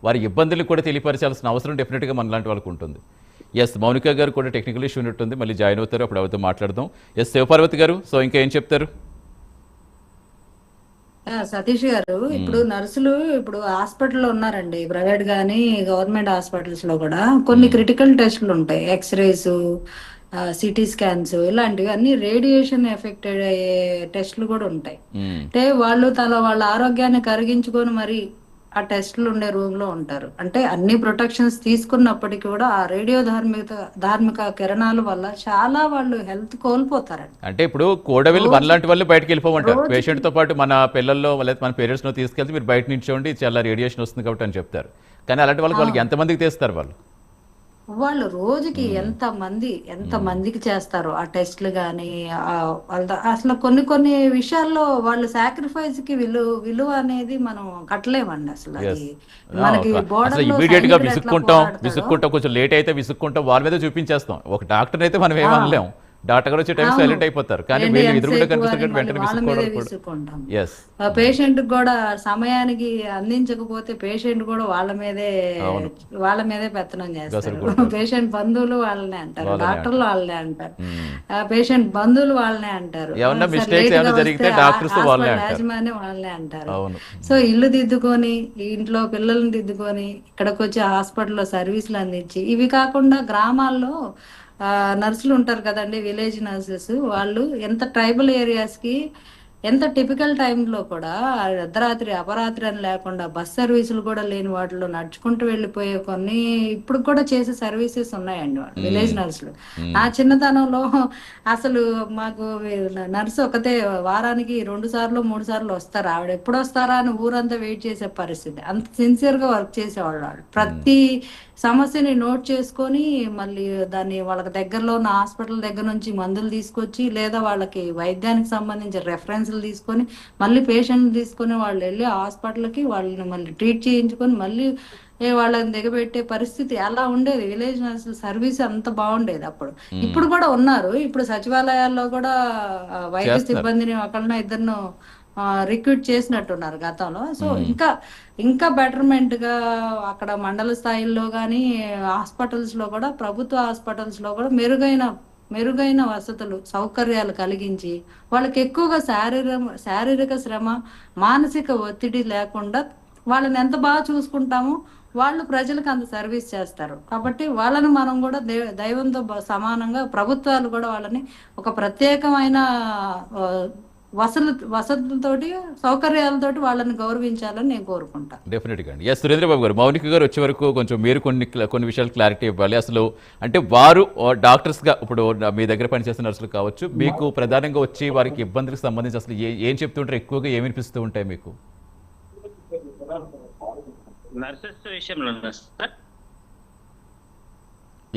వారి ఇబ్బందులు కూడా తెలియపరచాల్సిన అవసరం డెఫినెట్గా మన లాంటి వాళ్ళకు ఉంటుంది. ఎస్, మౌనిక గారు కూడా టెక్నికల్ ఇష్యూ ఉన్నట్టుంది, మళ్ళీ జాయిన్ అవుతారు, అప్పుడు అవతో మాట్లాడదాం. ఎస్, శివపార్వతి గారు, సో ఇంకా ఏం చెప్తారు? సతీష్ గారు, ఇప్పుడు నర్సులు ఇప్పుడు హాస్పిటల్లో ఉన్నారండి, ప్రైవేట్ గానీ గవర్నమెంట్ హాస్పిటల్స్ లో కూడా కొన్ని క్రిటికల్ టెస్టులు ఉంటాయి, ఎక్స్రేస్, సిటీ స్కాన్స్, ఇలాంటివి అన్ని రేడియేషన్ ఎఫెక్టెడ్ అయ్యే టెస్టులు కూడా ఉంటాయి. అంటే వాళ్ళు వాళ్ళ ఆరోగ్యాన్ని కరిగించుకొని మరి ఆ టెస్టులు ఉండే రూమ్ లో ఉంటారు. అంటే అన్ని ప్రొటెక్షన్స్ తీసుకున్నప్పటికీ కూడా ఆ రేడియో ధార్మిక కిరణాల వల్ల చాలా వాళ్ళు హెల్త్ కోల్పోతారండి. అంటే ఇప్పుడు కోడవిల్ మనలాంటి వాళ్ళు బయటకు వెళ్ళిపోమంటారు, పేషెంట్ తో పాటు మన పిల్లల్లో లేదా మన పేరెంట్స్ లో తీసుకెళ్తే మీరు బయట నిల్చోండి, చాలా రేడియేషన్ వస్తుంది కాబట్టి అని చెప్తారు. కానీ అలాంటి వాళ్ళకి ఎంతమందికి తీస్తారు వాళ్ళు రోజుకి ఎంత మందికి చేస్తారు ఆ టెస్ట్లు గానీ, అసలు కొన్ని విషయాల్లో వాళ్ళు సాక్రిఫైస్ కి విలువ అనేది మనం కట్టలేమండి. అసలు అది మనకి ఇమీడియట్ గా విసుక్కుంటాం, కొంచెం లేట్ అయితే విసుక్కుంటాం, వాళ్ళ మీద చూపించేస్తాం. ఒక డాక్టర్ అయితే మనం ఏమనలేం, డాక్టర్ గారు వచ్చే టైం సైలెంట్ అయిపోతారు, కానీ ఎదురుగా కనిపిస్తారు వెంటనే పేషెంట్ కూడా సమయానికి అందించకపోతే పేషెంట్ కూడా వాళ్ళ మీదే పెత్తనం చేస్తారు. పేషెంట్ బంధువులు వాళ్ళనే అంటారు, డాక్టర్లు వాళ్ళనే అంటారు, పేషెంట్ బంధువులు వాళ్ళనే అంటారు, యాజమాన్యం వాళ్ళనే అంటారు. సో ఇల్లు దిద్దుకొని, ఇంట్లో పిల్లల్ని దిద్దుకొని ఇక్కడికి వచ్చి హాస్పిటల్లో సర్వీసులు అందించి, ఇవి కాకుండా గ్రామాల్లో నర్సులు ఉంటారు కదండి, విలేజ్ నర్సెస్, వాళ్ళు ఎంత ట్రైబల్ ఏరియాస్ కి ఎంత టిపికల్ టైంలో కూడా అర్ధరాత్రి అపరాత్రి అని లేకుండా బస్ సర్వీసులు కూడా లేని వాటిలో నడుచుకుంటూ వెళ్ళిపోయే కొన్ని ఇప్పుడు కూడా చేసే సర్వీసెస్ ఉన్నాయండి విలేజ్ నర్సులు. నా చిన్నతనంలో అసలు మాకు నర్సు ఒకతే వారానికి 2 సార్లు 3 సార్లు వస్తారు, ఆవిడ ఎప్పుడు వస్తారా అని ఊరంతా వెయిట్ చేసే పరిస్థితి. అంత సిన్సియర్ గా వర్క్ చేసేవాళ్ళు వాళ్ళు. ప్రతి సమస్యని నోట్ చేసుకొని మళ్ళీ దాన్ని వాళ్ళకి దగ్గరలో ఉన్న హాస్పిటల్ దగ్గర నుంచి మందులు తీసుకొచ్చి, లేదా వాళ్ళకి వైద్యానికి సంబంధించిన రెఫరెన్స్లు తీసుకొని మళ్ళీ పేషెంట్ తీసుకొని వాళ్ళు వెళ్ళి హాస్పిటల్కి వాళ్ళని మళ్ళీ ట్రీట్ చేయించుకొని మళ్ళీ వాళ్ళని దిగబెట్టే పరిస్థితి అలా ఉండేది. విలేజ్ నర్సుల సర్వీస్ అంత బాగుండేది అప్పుడు. ఇప్పుడు కూడా ఉన్నారు, ఇప్పుడు సచివాలయాల్లో కూడా వైద్య సిబ్బందిని ఒకళ్ళనో ఇద్దరినో రిక్రూట్ చేసినట్టున్నారు గతంలో. సో ఇంకా బెటర్మెంట్ గా అక్కడ మండల స్థాయిలో కానీ హాస్పిటల్స్ లో కూడా, ప్రభుత్వ హాస్పిటల్స్ లో కూడా మెరుగైన వసతులు సౌకర్యాలు కలిగించి వాళ్ళకి ఎక్కువగా శారీరక శ్రమ, మానసిక ఒత్తిడి లేకుండా వాళ్ళని ఎంత బాగా చూసుకుంటామో వాళ్ళు ప్రజలకు అంత సర్వీస్ చేస్తారు. కాబట్టి వాళ్ళని మనం కూడా దైవంతో సమానంగా ప్రభుత్వాలు కూడా వాళ్ళని ఒక ప్రత్యేకమైన వసతులతోటి సౌకర్యాలతోటి వాళ్ళని గౌరవించాలని నేను కోరుకుంటాను. డెఫినెట్గా అండి. ఎస్, సురేంద్రబాబు గారు, మౌనిక గారు వచ్చే వరకు కొంచెం మీరు కొన్ని విషయాలు క్లారిటీ ఇవ్వాలి. అసలు అంటే వారు డాక్టర్స్గా ఇప్పుడు మీ దగ్గర పనిచేస్తున్న నర్సులు కావచ్చు, మీకు ప్రధానంగా వచ్చి వారికి ఇబ్బందులకు సంబంధించి అసలు ఏం చెప్తుంటారు, ఎక్కువగా ఏమి వినిపిస్తూ ఉంటాయి మీకు? నర్సెస్ విషయంలో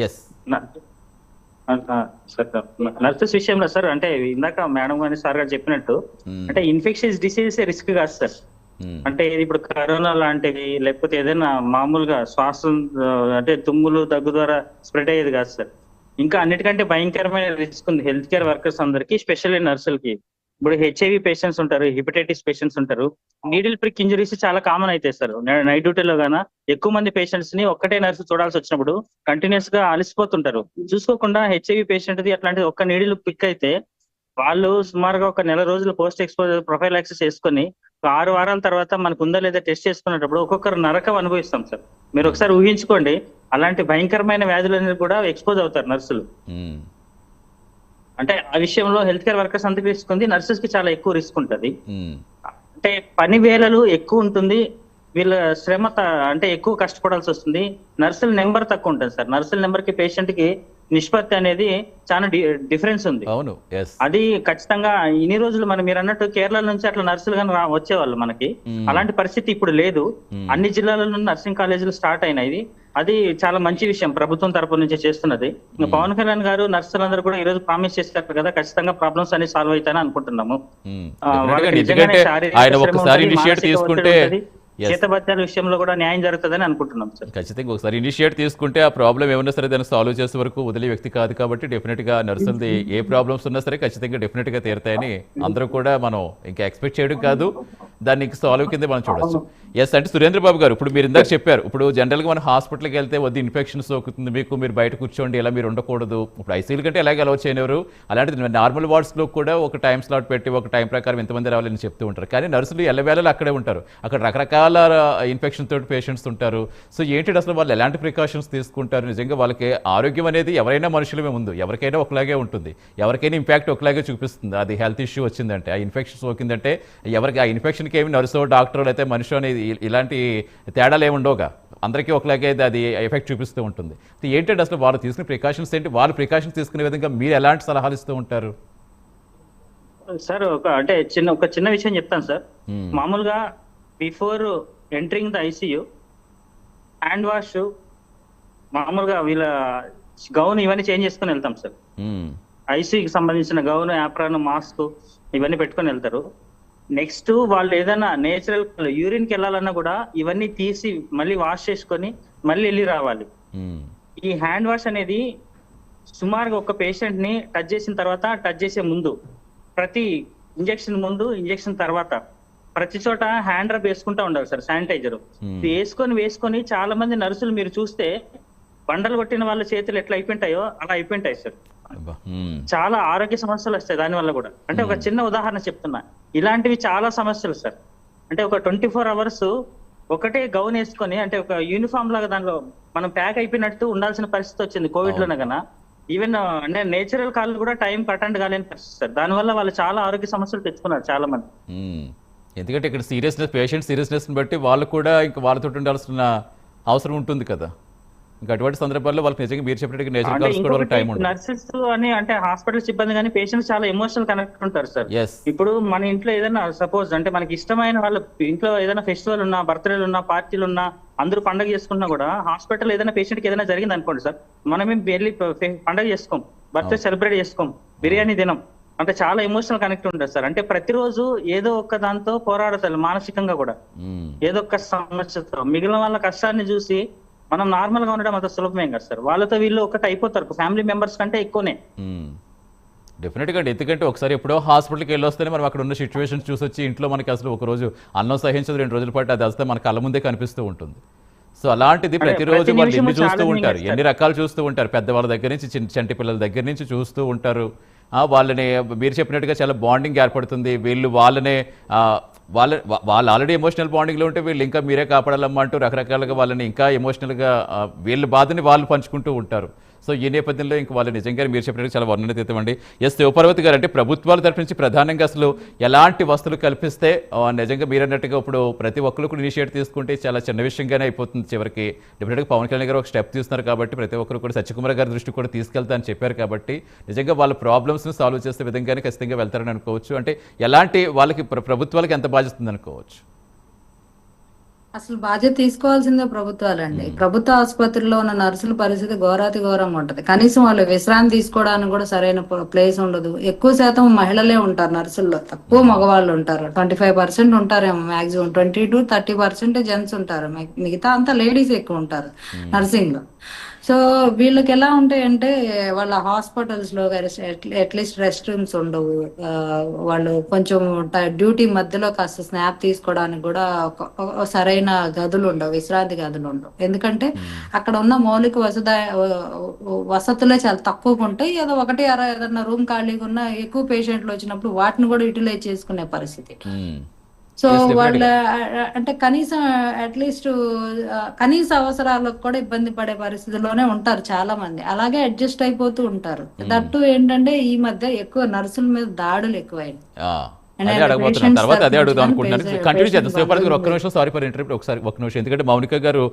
ఎస్ నర్సెస్ విషయంలో సార్, అంటే ఇందాక మేడం గాని సార్ గారు చెప్పినట్టు, అంటే ఇన్ఫెక్షన్స్ డిసీజెస్ రిస్క్ కాదు సార్. అంటే ఇప్పుడు కరోనా లాంటివి, లేకపోతే ఏదైనా మామూలుగా శ్వాసం అంటే తుమ్ములు దగ్గు ద్వారా స్ప్రెడ్ అయ్యేది కాదు సార్. ఇంకా అన్నిటికంటే భయంకరమైన రిస్క్ ఉంది హెల్త్ కేర్ వర్కర్స్ అందరికి, స్పెషల్లీ నర్సులకి. ఇప్పుడు హెచ్ఐవి పేషెంట్స్ ఉంటారు, హెపటైటిస్ పేషెంట్స్ ఉంటారు, నీడిల్ ప్రిక్ ఇంజరీస్ చాలా కామన్ అవుతాయి సార్. నైట్ డ్యూటీలో గానా ఎక్కువ మంది పేషెంట్స్ ని ఒక్కటే నర్సు చూడాల్సి వచ్చినప్పుడు కంటిన్యూస్ గా అలసిపోతుంటారు. చూసుకోకుండా హెచ్ఐవి పేషెంట్ ది అట్లాంటిది ఒక్క నీడిల్ పిక్ అయితే వాళ్ళు సుమారుగా ఒక నెల రోజులు పోస్ట్ ఎక్స్పోజర్ ప్రొఫైల్ యాక్సెస్ చేసుకుని 6 వారాల తర్వాత మనకు ఉందా లేదా టెస్ట్ చేసుకునేటప్పుడు ఒక్కొక్కరు నరకం అనుభవిస్తాం సార్. మీరు ఒకసారి ఊహించుకోండి, అలాంటి భయంకరమైన వ్యాధులన్నీ కూడా ఎక్స్పోజ్ అవుతారు నర్సులు. అంటే ఆ విషయంలో హెల్త్ కేర్ వర్కర్స్ అంత రిస్క్ ఉంది, నర్సెస్ కి చాలా ఎక్కువ రిస్క్ ఉంటుంది. అంటే పని వేళలు ఎక్కువ ఉంటుంది, వీళ్ళ శ్రమ అంటే ఎక్కువ కష్టపడాల్సి వస్తుంది. నర్సుల నెంబర్ తక్కువ ఉంటుంది సార్. నర్సుల నెంబర్ కి పేషెంట్ కి నిష్పత్తి అనేది చాలా డిఫరెన్స్ ఉంది. అది ఖచ్చితంగా ఇన్ని రోజులు మీరు అన్నట్టు కేరళ నుంచి అట్లా నర్సులు కానీ వచ్చేవాళ్ళు మనకి. అలాంటి పరిస్థితి ఇప్పుడు లేదు. అన్ని జిల్లాల నుండి నర్సింగ్ కాలేజీలు స్టార్ట్ అయినాయి. అది చాలా మంచి విషయం ప్రభుత్వం తరపు నుంచి చేస్తున్నది. పవన్ కళ్యాణ్ గారు నర్సులందరూ కూడా ఈ రోజు ప్రామిస్ చేస్తారు కదా, ఖచ్చితంగా ప్రాబ్లమ్స్ అన్ని సాల్వ్ అవుతాయని అనుకుంటున్నాము. ఆయన ఒకసారి ఇనిషియేట్ తీసుకుంటే Yes. జీతభత్యాల విషయంలో కూడా న్యాయం జరుగుతుందని అనుకుంటున్నాం సార్. ఖచ్చితంగా ఒకసారి ఇనిషియేట్ తీసుకుంటే ఆ ప్రాబ్లం ఏమన్నా సరే దాన్ని సాల్వ్ చేసే వరకు వదిలే వ్యక్తి కాదు కాబట్టి డెఫినెట్గా నర్సులది ఏ ప్రాబ్లమ్స్ ఉన్నా సరే ఖచ్చితంగా డెఫినెట్గా తీరుతాయని అందరూ కూడా మనం ఇంకా ఎక్స్పెక్ట్ చేయడం కాదు, దాన్ని సాల్వ్ కింద మనం చూడొచ్చు. ఎస్ అంటే సురేంద్ర బాబు గారు, ఇప్పుడు మీరు ఇందాక చెప్పారు, ఇప్పుడు జనరల్గా మనం హాస్పిటల్కి వెళ్తే వద్దు ఇన్ఫెక్షన్ సోకుతుంది మీకు, మీరు బయట కూర్చోండి, ఇలా మీరు ఉండకూడదు. ఇప్పుడు ఐసీయూల కంటే ఎలాగ అలౌ చేయనివారు, అలాంటిది నార్మల్ వార్డ్స్లో కూడా ఒక టైం స్లాట్ పెట్టి ఒక టైం ప్రకారం ఎంతమంది రావాలని చెప్తూ ఉంటారు. కానీ నర్సులు ఎల్లవేళలు అక్కడే ఉంటారు, అక్కడ రకరకాల ఇన్ఫెక్షన్ తోటి పేషెంట్స్ ఉంటారు. సో ఏంటి అసలు వాళ్ళు ఎలాంటి ప్రికాషన్స్ తీసుకుంటారు? నిజంగా వాళ్ళకి ఆరోగ్యం అనేది ఎవరైనా మనుషులమే ముందు, ఎవరికైనా ఒకలాగే ఉంటుంది, ఎవరికైనా ఇంపాక్ట్ ఒకలాగే చూపిస్తుంది. అది హెల్త్ ఇష్యూ వచ్చిందంటే, ఆ ఇన్ఫెక్షన్ సోకిందంటే ఎవరికి ఆ ఇన్ఫెక్షన్కి ఏమి నర్సో డాక్టర్ అయితే మనిషి అనేది ఇలాంటి తేడాలు ఏమి ఉండవుగా, అందరికీ ఒకలాగే అది ఎఫెక్ట్ చూపిస్తూ ఉంటుంది. ఏంటంటే అసలు వాళ్ళు తీసుకునే ప్రికాషన్స్ ఏంటి, వాళ్ళు ప్రికాషన్స్ తీసుకునే విధంగా మీరు ఎలాంటి సలహాలు ఇస్తూ ఉంటారు? సార్ ఒక చిన్న విషయం చెప్తాను సార్. మామూలుగా before entering the ICU hand wash, మామూలుగా వీళ్ళ గౌన్ ఇవన్నీ చేంజ్ చేసుకుని వెళ్తాం సార్. ఐసీయూకి సంబంధించిన గౌన్, యాప్రాన్, మాస్క్ ఇవన్నీ పెట్టుకొని వెళ్తారు. నెక్స్ట్ వాళ్ళు ఏదైనా నేచురల్ యూరిన్కి వెళ్ళాలన్నా కూడా ఇవన్నీ తీసి మళ్ళీ వాష్ చేసుకొని మళ్ళీ వెళ్ళి రావాలి. ఈ హ్యాండ్ వాష్ అనేది సుమారుగా ఒక పేషెంట్ ని టచ్ చేసిన తర్వాత, టచ్ చేసే ముందు, ప్రతి ఇంజెక్షన్ ముందు, ఇంజెక్షన్ తర్వాత ప్రతి చోట హ్యాండ్ రబ్ వేసుకుంటా ఉండాలి సార్, శానిటైజర్ వేసుకొని చాలా మంది నర్సులు మీరు చూస్తే బండలు కొట్టిన వాళ్ళ చేతులు ఎట్లా అయిపోయింటాయో అలా అయిపోయింటాయి సార్. చాలా ఆరోగ్య సమస్యలు వస్తాయి దాని వల్ల కూడా. అంటే ఒక చిన్న ఉదాహరణ చెప్తున్నా, ఇలాంటివి చాలా సమస్యలు సార్. అంటే ఒక 24 hours ఒకటే గౌన్ వేసుకొని, అంటే ఒక యూనిఫామ్ లాగా దానిలో మనం ప్యాక్ అయిపోయినట్టు ఉండాల్సిన పరిస్థితి వచ్చింది కోవిడ్ లోనే కన్నా. ఈవెన్ అంటే నేచురల్ కాళ్ళు కూడా టైం అటెండ్ కాలేని పరిస్థితి సార్. దానివల్ల వాళ్ళు చాలా ఆరోగ్య సమస్యలు తెచ్చుకున్నారు చాలా మంది. ఎందుకంటే ఇక్కడ సీరియస్నెస్, పేషెంట్ సీరియస్నెస్ బట్టి వాళ్ళు కూడా ఇంకా వాళ్ళతో ఉండాల్సిన అవసరం ఉంటుంది కదా. ఇంకా అటువంటి సందర్భాల్లో వాళ్ళకి నిజంగా మీరు చెప్పినట్టు నేచురల్ కాల్స్ కూడా టైం ఉంటుంది. నర్సెస్ అని అంటే హాస్పిటల్ సిబ్బంది కానీ పేషెంట్స్ చాలా ఎమోషనల్ కనెక్ట్ ఉంటారు సార్. ఇప్పుడు మన ఇంట్లో ఏదైనా సపోజ్ అంటే మనకి ఇష్టమైన వాళ్ళ ఇంట్లో ఏదైనా ఫెస్టివల్ ఉన్నా, బర్త్డేలు ఉన్నా, పార్టీలు ఉన్నా, అందరూ పండుగ చేసుకున్నా కూడా హాస్పిటల్ ఏదైనా పేషెంట్ కి ఏదైనా జరిగింది అనుకోండి సార్, మనమేం వెళ్ళి పండుగ చేసుకోం, బర్త్డే సెలబ్రేట్ చేసుకోం, బిర్యానీ తినం. అంటే చాలా ఎమోషనల్ కనెక్ట్ ఉంటుంది సార్. అంటే ప్రతిరోజు ఏదో ఒక్క దాంతో పోరాడతారు మానసికంగా కూడా, ఏదో ఒక్క సమస్యతో. మిగిలిన వాళ్ళ కష్టాన్ని చూసి మనం నార్మల్ గా ఉండడం అంత సులభమేం కదా సార్. వాళ్ళతో వీళ్ళు ఒకటి అయిపోతారు, ఫ్యామిలీ మెంబర్స్ కంటే ఎక్కువనే. డెఫినెట్గా అండి, ఎందుకంటే ఒకసారి ఎప్పుడో హాస్పిటల్కి వెళ్ళి వస్తేనే మనం అక్కడ ఉన్న సిచ్యువేషన్స్ చూసి వచ్చి ఇంట్లో మనకి అసలు ఒక రోజు అన్నం సహించదు, 2 రోజుల పాటు అది వస్తే మన కళ్ళ ముందే కనిపిస్తూ ఉంటుంది. సో అలాంటిది ప్రతిరోజు వాళ్ళు ఎన్ని చూస్తూ ఉంటారు, ఎన్ని రకాలు చూస్తూ ఉంటారు, పెద్దవాళ్ళ దగ్గర నుంచి చంటి పిల్లల దగ్గర నుంచి చూస్తూ ఉంటారు. వాళ్ళని మీరు చెప్పినట్టుగా చాలా బాండింగ్ ఏర్పడుతుంది. వీళ్ళు వాళ్ళనే వాళ్ళు ఆల్రెడీ ఎమోషనల్ బాండింగ్లో ఉంటే వీళ్ళు ఇంకా మీరే కాపాడాలమ్మా అంటూ రకరకాలుగా వాళ్ళని ఇంకా ఎమోషనల్గా వీళ్ళ బాధని వాళ్ళు పంచుకుంటూ ఉంటారు. సో ఈ నేపథ్యంలో ఇంక వాళ్ళు నిజంగా మీరు చెప్పినట్టు చాలా వర్ణనతీతం అండి. ఎస్ శివపార్వతి గారు, అంటే ప్రభుత్వాల తరఫు నుంచి ప్రధానంగా అసలు ఎలాంటి వస్తువులు కల్పిస్తే నిజంగా మీరు అన్నట్టుగా ఇప్పుడు ప్రతి ఒక్కరు కూడా ఇనిషియేట్ తీసుకుంటే చాలా చిన్న విషయంగానే అయిపోతుంది చివరికి. డెఫినెట్గా పవన్ కళ్యాణ్ గారు ఒక స్టెప్ తీస్తున్నారు కాబట్టి ప్రతి ఒక్కరు కూడా సత్యకుమార్ గారి దృష్టి కూడా తీసుకెళ్తా అని చెప్పారు కాబట్టి నిజంగా వాళ్ళ ప్రాబ్లమ్స్ని సాల్వ్ చేసే విధంగానే ఖచ్చితంగా వెళ్తారని అనుకోవచ్చు. అంటే ఎలాంటి వాళ్ళకి ప్రభుత్వాలకి ఎంత బాధ్యత ఉంది అనుకోవచ్చు? అసలు బాధ్యత తీసుకోవాల్సిందే ప్రభుత్వాలండి. ప్రభుత్వ ఆసుపత్రిలో ఉన్న నర్సుల పరిస్థితి ఘోరాతి ఘోరంగా ఉంటది. కనీసం వాళ్ళు విశ్రాంతి తీసుకోవడానికి కూడా సరైన ప్లేస్ ఉండదు. ఎక్కువ శాతం మహిళలే ఉంటారు నర్సుల్లో, తక్కువ మగవాళ్ళు ఉంటారు. 25% ఉంటారేమో మాక్సిమం, 20 to 30% జెంట్స్ ఉంటారు, మిగతా అంతా లేడీస్ ఎక్కువ ఉంటారు నర్సింగ్ లో. సో వీళ్ళకి ఎలా ఉంటాయంటే వాళ్ళ హాస్పిటల్స్ లో అట్లీస్ట్ రెస్ట్ రూమ్స్ ఉండవు. వాళ్ళు కొంచెం డ్యూటీ మధ్యలో కాస్త స్నాప్ తీసుకోవడానికి కూడా సరైన గదులు ఉండవు, విశ్రాంతి గదులు ఉండవు. ఎందుకంటే అక్కడ ఉన్న మౌలిక వసతులే చాలా తక్కువగా ఉంటాయి. ఏదో ఒకటి ఏదన్నా రూమ్ ఖాళీగా ఉన్న ఎక్కువ పేషెంట్లు వచ్చినప్పుడు వాటిని కూడా యూటిలైజ్ చేసుకునే పరిస్థితి. సో వాళ్ళ అంటే కనీసం అట్లీస్ట్ కనీస అవసరాలకు కూడా ఇబ్బంది పడే పరిస్థితిలోనే ఉంటారు చాలా మంది. అలాగే అడ్జస్ట్ అయిపోతూ ఉంటారు. దట్టు ఏంటంటే ఈ మధ్య ఎక్కువ నర్సుల మీద దాడులు ఎక్కువైంది. తర్వాత అదే అడుగుదాం అనుకుంటున్నాను. కంటిన్యూ చేద్దాం. ఒక్క నిమిషం, సారీ ఫర్ ఇంటరప్ట్, ఒకసారి ఒక్క నిమిషం. ఎందుకంటే మౌనిక గారు